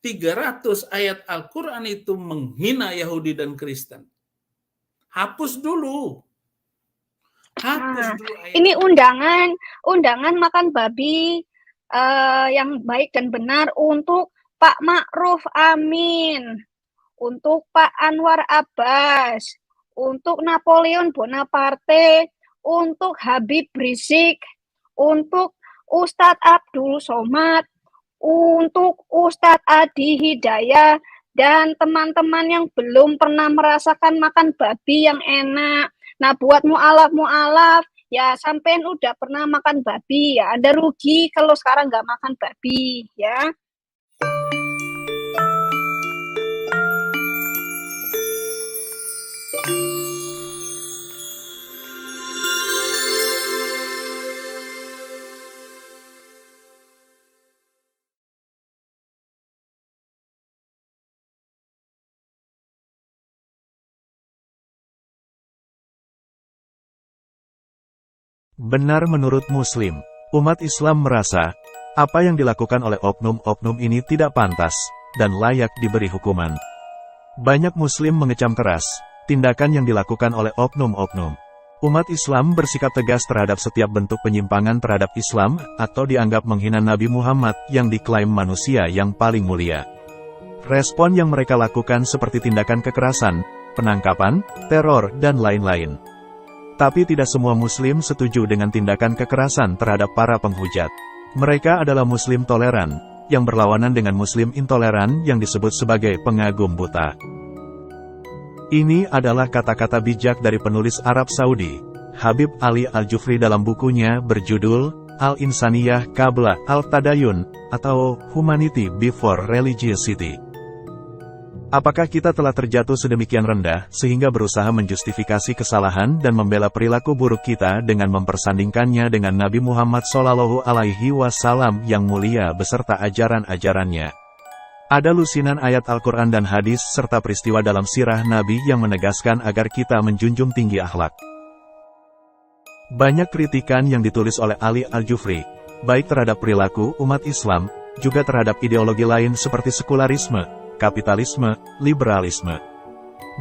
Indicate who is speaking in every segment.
Speaker 1: 300 ayat Al-Quran itu menghina Yahudi dan Kristen. Hapus dulu. Hapus dulu ayat.
Speaker 2: Ini undangan makan babi yang baik dan benar untuk Pak Ma'ruf Amin, untuk Pak Anwar Abbas, untuk Napoleon Bonaparte, untuk Habib Rizik, untuk Ustadz Abdul Somad, untuk Ustadz Adi Hidayah, dan teman-teman yang belum pernah merasakan makan babi yang enak. Nah, buat mu'alaf, ya sampean udah pernah makan babi, ya Anda rugi kalau sekarang nggak makan babi, ya.
Speaker 3: Benar menurut Muslim, umat Islam merasa, apa yang dilakukan oleh oknum-oknum ini tidak pantas, dan layak diberi hukuman. Banyak Muslim mengecam keras, tindakan yang dilakukan oleh oknum-oknum. Umat Islam bersikap tegas terhadap setiap bentuk penyimpangan terhadap Islam, atau dianggap menghina Nabi Muhammad yang diklaim manusia yang paling mulia. Respon yang mereka lakukan seperti tindakan kekerasan, penangkapan, teror, dan lain-lain. Tapi tidak semua Muslim setuju dengan tindakan kekerasan terhadap para penghujat. Mereka adalah Muslim toleran, yang berlawanan dengan Muslim intoleran yang disebut sebagai pengagum buta. Ini adalah kata-kata bijak dari penulis Arab Saudi, Habib Ali Al-Jufri dalam bukunya berjudul Al-Insaniyah Qabla Al-Tadayun, atau Humanity Before Religiosity. Apakah kita telah terjatuh sedemikian rendah, sehingga berusaha menjustifikasi kesalahan dan membela perilaku buruk kita dengan mempersandingkannya dengan Nabi Muhammad SAW yang mulia beserta ajaran-ajarannya? Ada lusinan ayat Al-Quran dan hadis serta peristiwa dalam sirah Nabi yang menegaskan agar kita menjunjung tinggi akhlak. Banyak kritikan yang ditulis oleh Ali Al-Jufri, baik terhadap perilaku umat Islam, juga terhadap ideologi lain seperti sekularisme, kapitalisme, liberalisme.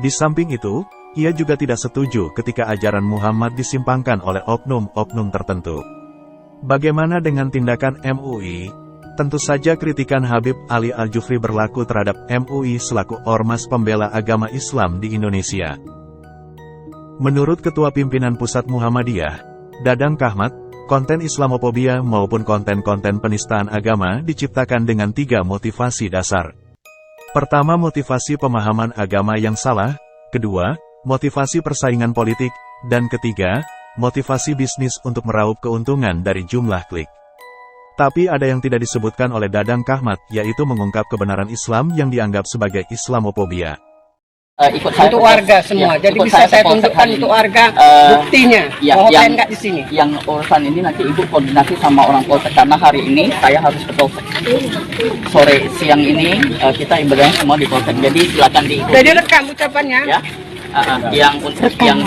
Speaker 3: Di samping itu, ia juga tidak setuju ketika ajaran Muhammad disimpangkan oleh oknum-oknum tertentu. Bagaimana dengan tindakan MUI? Tentu saja kritikan Habib Ali Al-Jufri berlaku terhadap MUI selaku ormas pembela agama Islam di Indonesia. Menurut Ketua Pimpinan Pusat Muhammadiyah, Dadang Kahmat, konten Islamofobia maupun konten-konten penistaan agama diciptakan dengan 3 motivasi dasar. Pertama, motivasi pemahaman agama yang salah, kedua, motivasi persaingan politik, dan ketiga, motivasi bisnis untuk meraup keuntungan dari jumlah klik. Tapi ada yang tidak disebutkan oleh Dadang Kahmat, yaitu mengungkap kebenaran Islam yang dianggap sebagai Islamofobia.
Speaker 4: Untuk warga semua, jadi bisa saya tunjukkan untuk warga buktinya, bahwa nggak di sini. Yang urusan ini nanti Ibu koordinasi sama orang Polsek, karena hari ini saya harus ke Polsek. Sore siang ini kita ibadahnya semua di Polsek, jadi silakan diikuti.
Speaker 2: Jadi rekam ucapannya.
Speaker 4: Ya. Yang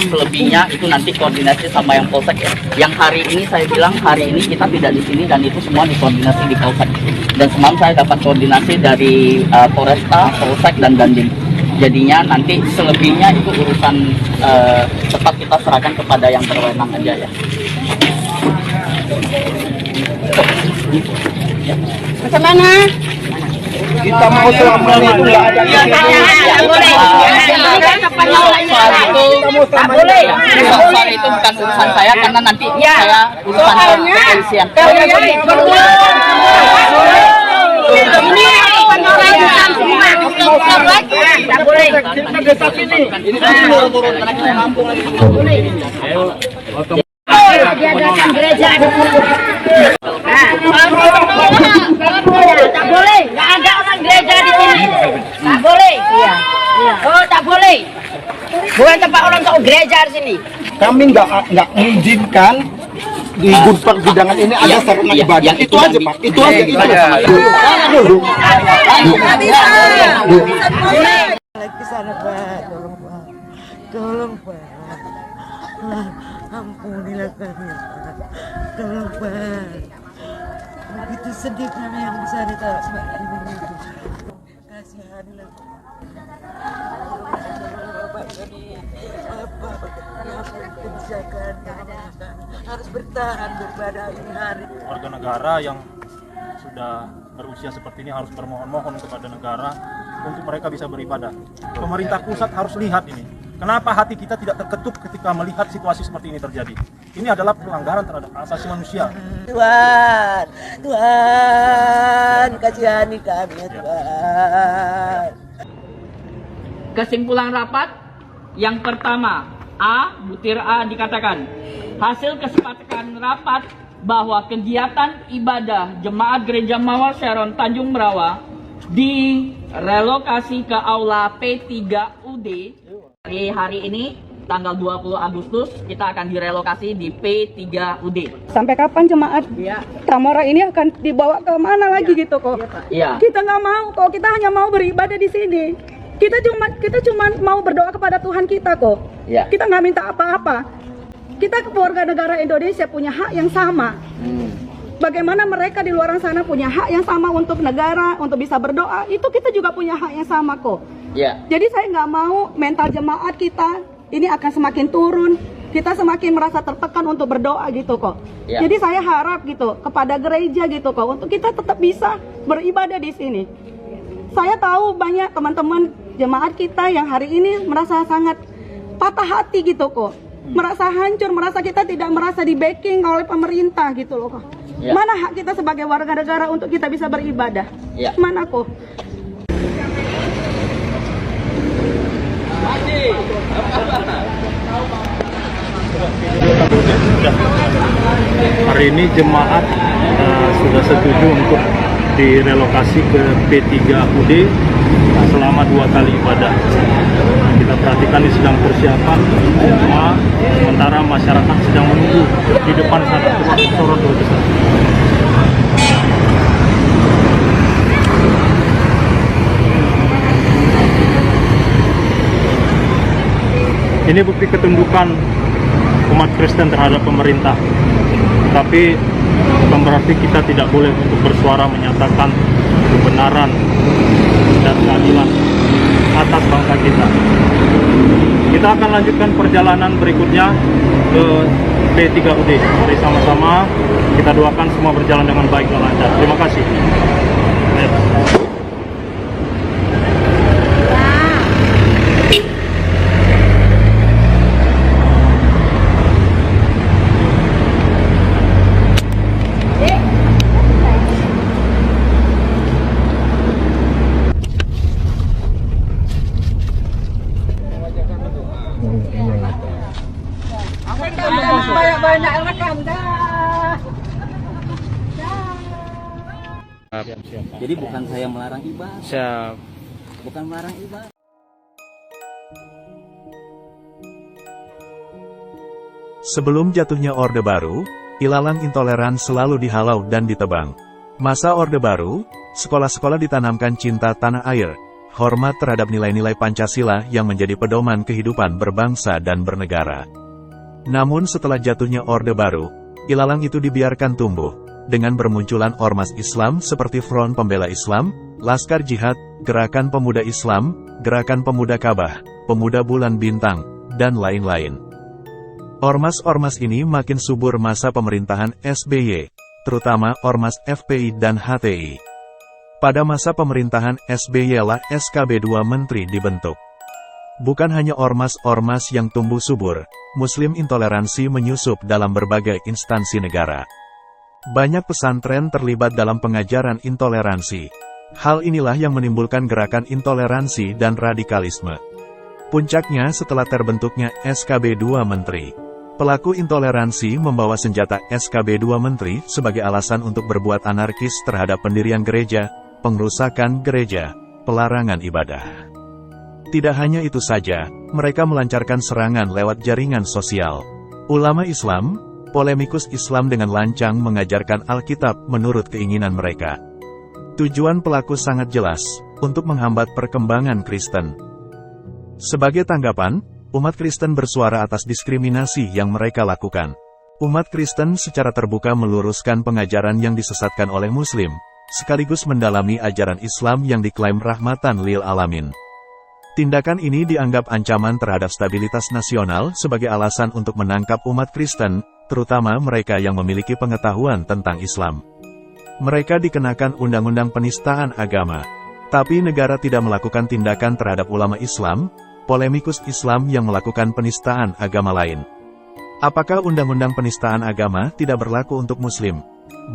Speaker 4: selebihnya itu nanti koordinasi sama yang Polsek ya. Yang hari ini saya bilang hari ini kita tidak di sini dan itu semua dikoordinasi di Polsek. Dan semalam saya dapat koordinasi dari Polresta, Polsek dan Dandim. Jadinya nanti selebihnya itu urusan tetap kita serahkan kepada yang berwenang aja ya.
Speaker 2: Bagaimana?
Speaker 4: Kita mau selamanya itu nggak ada. Soal itu bukan urusan saya karena nanti saya urusan kepolisian.
Speaker 2: Tidak boleh. Diadakan gereja. Tak boleh. Nggak ada orang gereja di sini. Tak boleh. Iya. Oh, tak boleh. Bukan tempat orang untuk gereja di sini.
Speaker 5: Kami nggak mengizinkan di persidangan ini ada sarana ibadah. Itu aja Pak. Itu aja.
Speaker 6: Lagi sana Pak, tolong Pak, tolong Pak, ampunilah kami Pak, tolong Pak. Begitu sedih kami yang bisa ditaruh Pak. Kasihanilah. Kebijakan harus bertahan daripada ini hari.
Speaker 7: Warga negara yang sudah berusia seperti ini harus bermohon-mohon kepada negara untuk mereka bisa beribadah. Pemerintah pusat harus lihat ini. Kenapa hati kita tidak terketuk ketika melihat situasi seperti ini terjadi? Ini adalah pelanggaran terhadap hak asasi manusia.
Speaker 6: Tuhan, Tuhan, kasihani kami ya Tuhan.
Speaker 4: Kesimpulan rapat yang pertama, A, butir A dikatakan, hasil kesepakatan rapat bahwa kegiatan ibadah Jemaat Gereja Mawar Sharon Tanjung Merawa direlokasi ke Aula P3UD. Hari ini tanggal 20 Agustus kita akan direlokasi di P3UD.
Speaker 8: Sampai kapan jemaat Tamora ini akan dibawa ke mana lagi gitu kok?
Speaker 4: Iya.
Speaker 8: Kita nggak mau kok, kita hanya mau beribadah di sini. Kita cuma mau berdoa kepada Tuhan kita kok.
Speaker 4: Iya.
Speaker 8: Kita nggak minta apa-apa. Kita warga negara Indonesia punya hak yang sama. Bagaimana mereka di luar sana punya hak yang sama untuk negara, untuk bisa berdoa, itu kita juga punya hak yang sama kok.
Speaker 4: Iya.
Speaker 8: Jadi saya nggak mau mental jemaat kita ini akan semakin turun, kita semakin merasa tertekan untuk berdoa gitu kok.
Speaker 4: Ya.
Speaker 8: Jadi saya harap gitu kepada gereja gitu kok untuk kita tetap bisa beribadah di sini. Saya tahu banyak teman-teman jemaat kita yang hari ini merasa sangat patah hati gitu kok, merasa hancur, merasa kita tidak merasa di backing oleh pemerintah gitu loh kok.
Speaker 4: Ya.
Speaker 8: Mana hak kita sebagai warga negara untuk kita bisa beribadah?
Speaker 4: Ya.
Speaker 8: Mana kok?
Speaker 7: Hari ini jemaat sudah setuju untuk direlokasi ke P3UD selama 2 kali ibadah. Kita perhatikan di sedang persiapan semua, sementara masyarakat sedang menunggu di depan sana termasuk sorot besar. Ini bukti ketundukan umat Kristen terhadap pemerintah. Tapi bukan berarti kita tidak boleh untuk bersuara menyatakan kebenaran dan keadilan atas bangsa kita. Kita akan lanjutkan perjalanan berikutnya ke P3UD. Mari sama-sama kita doakan semua berjalan dengan baik dan lancar. Terima kasih.
Speaker 8: Banyak rekam dah.
Speaker 4: Jadi bukan saya melarang ibadah.
Speaker 1: Siap.
Speaker 4: Bukan melarang ibadah.
Speaker 3: Sebelum jatuhnya Orde Baru, ilalang intoleran selalu dihalau dan ditebang. Masa Orde Baru, sekolah-sekolah ditanamkan cinta tanah air, hormat terhadap nilai-nilai Pancasila yang menjadi pedoman kehidupan berbangsa dan bernegara. Namun setelah jatuhnya Orde Baru, ilalang itu dibiarkan tumbuh, dengan bermunculan ormas Islam seperti Front Pembela Islam, Laskar Jihad, Gerakan Pemuda Islam, Gerakan Pemuda Kabah, Pemuda Bulan Bintang, dan lain-lain. Ormas-ormas ini makin subur masa pemerintahan SBY, terutama ormas FPI dan HTI. Pada masa pemerintahan SBY lah SKB 2 Menteri dibentuk. Bukan hanya ormas-ormas yang tumbuh subur, Muslim intoleransi menyusup dalam berbagai instansi negara. Banyak pesantren terlibat dalam pengajaran intoleransi. Hal inilah yang menimbulkan gerakan intoleransi dan radikalisme. Puncaknya setelah terbentuknya SKB 2 Menteri. Pelaku intoleransi membawa senjata SKB 2 Menteri sebagai alasan untuk berbuat anarkis terhadap pendirian gereja, pengrusakan gereja, pelarangan ibadah. Tidak hanya itu saja, mereka melancarkan serangan lewat jaringan sosial. Ulama Islam, polemikus Islam dengan lancang mengajarkan Alkitab menurut keinginan mereka. Tujuan pelaku sangat jelas, untuk menghambat perkembangan Kristen. Sebagai tanggapan, umat Kristen bersuara atas diskriminasi yang mereka lakukan. Umat Kristen secara terbuka meluruskan pengajaran yang disesatkan oleh Muslim, sekaligus mendalami ajaran Islam yang diklaim rahmatan lil alamin. Tindakan ini dianggap ancaman terhadap stabilitas nasional sebagai alasan untuk menangkap umat Kristen, terutama mereka yang memiliki pengetahuan tentang Islam. Mereka dikenakan undang-undang penistaan agama. Tapi negara tidak melakukan tindakan terhadap ulama Islam, polemikus Islam yang melakukan penistaan agama lain. Apakah undang-undang penistaan agama tidak berlaku untuk Muslim?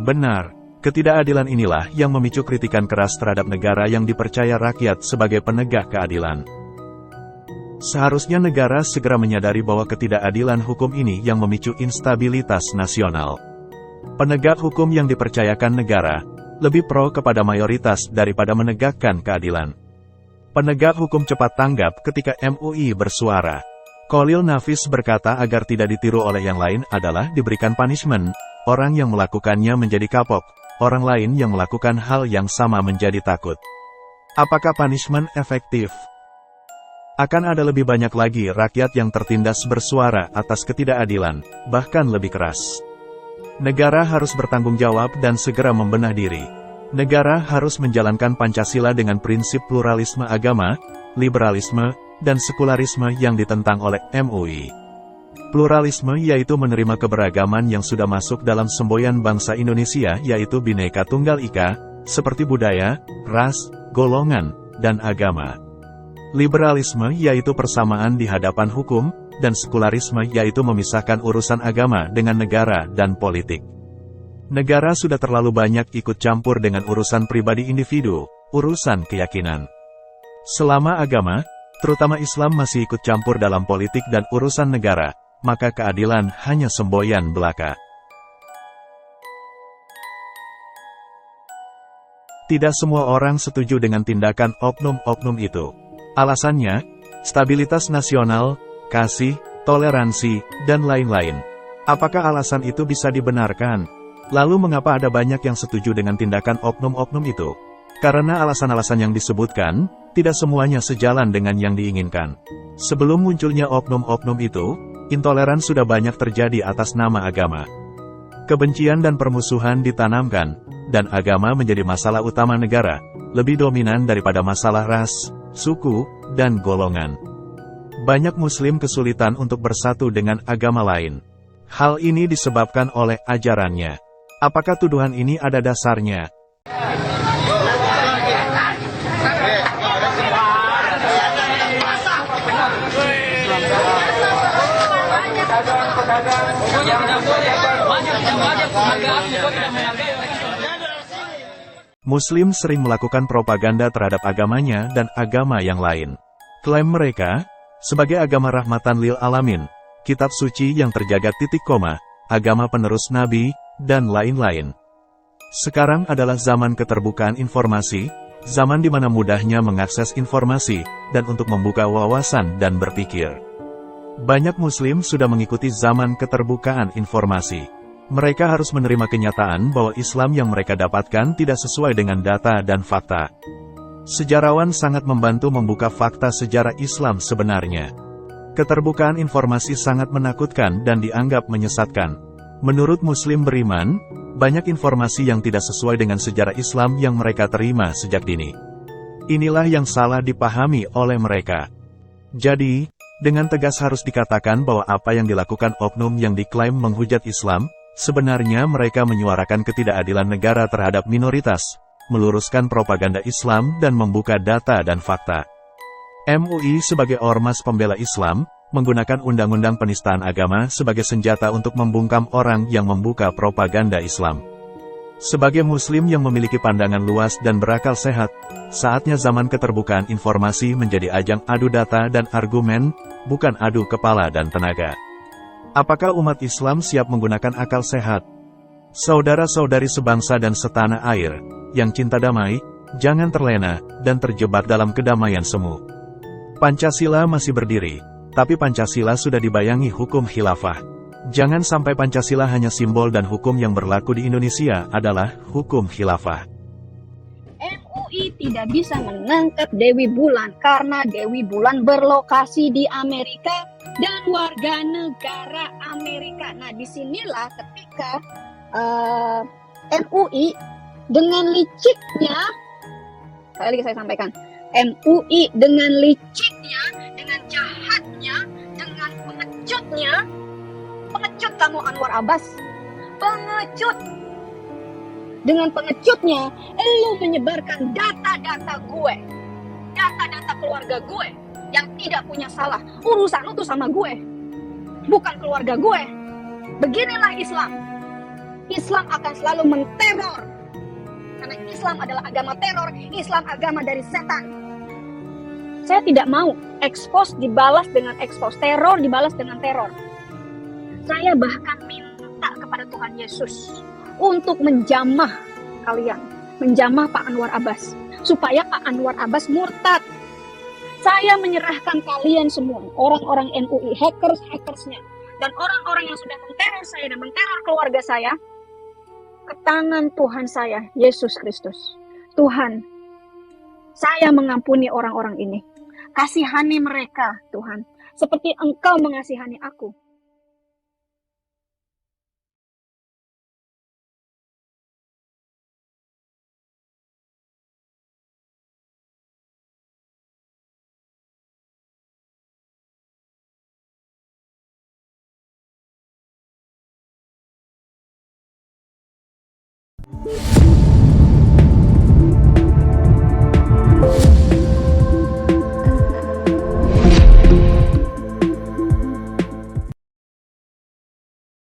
Speaker 3: Benar, ketidakadilan inilah yang memicu kritikan keras terhadap negara yang dipercaya rakyat sebagai penegak keadilan. Seharusnya negara segera menyadari bahwa ketidakadilan hukum ini yang memicu instabilitas nasional. Penegak hukum yang dipercayakan negara lebih pro kepada mayoritas daripada menegakkan keadilan. Penegak hukum cepat tanggap ketika MUI bersuara. Khalil Nafis berkata agar tidak ditiru oleh yang lain adalah diberikan punishment, orang yang melakukannya menjadi kapok, orang lain yang melakukan hal yang sama menjadi takut. Apakah punishment efektif? Akan ada lebih banyak lagi rakyat yang tertindas bersuara atas ketidakadilan, bahkan lebih keras. Negara harus bertanggung jawab dan segera membenah diri. Negara harus menjalankan Pancasila dengan prinsip pluralisme agama, liberalisme, dan sekularisme yang ditentang oleh MUI. Pluralisme yaitu menerima keberagaman yang sudah masuk dalam semboyan bangsa Indonesia yaitu Bhinneka Tunggal Ika, seperti budaya, ras, golongan, dan agama. Liberalisme yaitu persamaan di hadapan hukum, dan sekularisme yaitu memisahkan urusan agama dengan negara dan politik. Negara sudah terlalu banyak ikut campur dengan urusan pribadi individu, urusan keyakinan. Selama agama, terutama Islam masih ikut campur dalam politik dan urusan negara, maka keadilan hanya semboyan belaka. Tidak semua orang setuju dengan tindakan oknum-oknum itu. Alasannya, stabilitas nasional, kasih, toleransi, dan lain-lain. Apakah alasan itu bisa dibenarkan? Lalu mengapa ada banyak yang setuju dengan tindakan oknum-oknum itu? Karena alasan-alasan yang disebutkan, tidak semuanya sejalan dengan yang diinginkan. Sebelum munculnya oknum-oknum itu, intoleran sudah banyak terjadi atas nama agama. Kebencian dan permusuhan ditanamkan, dan agama menjadi masalah utama negara, lebih dominan daripada masalah ras, suku, dan golongan. Banyak Muslim kesulitan untuk bersatu dengan agama lain. Hal ini disebabkan oleh ajarannya. Apakah tuduhan ini ada dasarnya? Muslim sering melakukan propaganda terhadap agamanya dan agama yang lain. Klaim mereka, sebagai agama rahmatan lil alamin, kitab suci yang terjaga titik koma, agama penerus nabi, dan lain-lain. Sekarang adalah zaman keterbukaan informasi, zaman di mana mudahnya mengakses informasi, dan untuk membuka wawasan dan berpikir. Banyak Muslim sudah mengikuti zaman keterbukaan informasi. Mereka harus menerima kenyataan bahwa Islam yang mereka dapatkan tidak sesuai dengan data dan fakta. Sejarawan sangat membantu membuka fakta sejarah Islam sebenarnya. Keterbukaan informasi sangat menakutkan dan dianggap menyesatkan. Menurut Muslim beriman, banyak informasi yang tidak sesuai dengan sejarah Islam yang mereka terima sejak dini. Inilah yang salah dipahami oleh mereka. Jadi, dengan tegas harus dikatakan bahwa apa yang dilakukan oknum yang diklaim menghujat Islam, sebenarnya mereka menyuarakan ketidakadilan negara terhadap minoritas, meluruskan propaganda Islam dan membuka data dan fakta. MUI sebagai ormas pembela Islam, menggunakan undang-undang penistaan agama sebagai senjata untuk membungkam orang yang membuka propaganda Islam. Sebagai Muslim yang memiliki pandangan luas dan berakal sehat, saatnya zaman keterbukaan informasi menjadi ajang adu data dan argumen, bukan adu kepala dan tenaga. Apakah umat Islam siap menggunakan akal sehat? Saudara-saudari sebangsa dan setanah air, yang cinta damai, jangan terlena, dan terjebak dalam kedamaian semu. Pancasila masih berdiri, tapi Pancasila sudah dibayangi hukum khilafah. Jangan sampai Pancasila hanya simbol dan hukum yang berlaku di Indonesia adalah hukum khilafah.
Speaker 2: MUI tidak bisa menangkap Dewi Bulan karena Dewi Bulan berlokasi di Amerika dan warga negara Amerika. Nah, disinilah ketika MUI dengan liciknya, sekali lagi saya sampaikan, MUI dengan liciknya, dengan jahatnya, dengan pengecut kamu Anwar Abbas, pengecut. Dengan pengecutnya, lu menyebarkan data-data gue, data-data keluarga gue yang tidak punya salah. Urusan lu tuh sama gue, bukan keluarga gue. Beginilah Islam. Islam akan selalu menteror. Karena Islam adalah agama teror, Islam agama dari setan. Saya tidak mau expose dibalas dengan expose, teror dibalas dengan teror. Saya bahkan minta kepada Tuhan Yesus untuk menjamah kalian, menjamah Pak Anwar Abbas, supaya Pak Anwar Abbas murtad. Saya menyerahkan kalian semua, orang-orang MUI, hackers-hackersnya, dan orang-orang yang sudah menteror saya dan menteror keluarga saya, ke tangan Tuhan saya, Yesus Kristus. Tuhan, saya mengampuni orang-orang ini. Kasihani mereka, Tuhan, seperti Engkau mengasihani aku.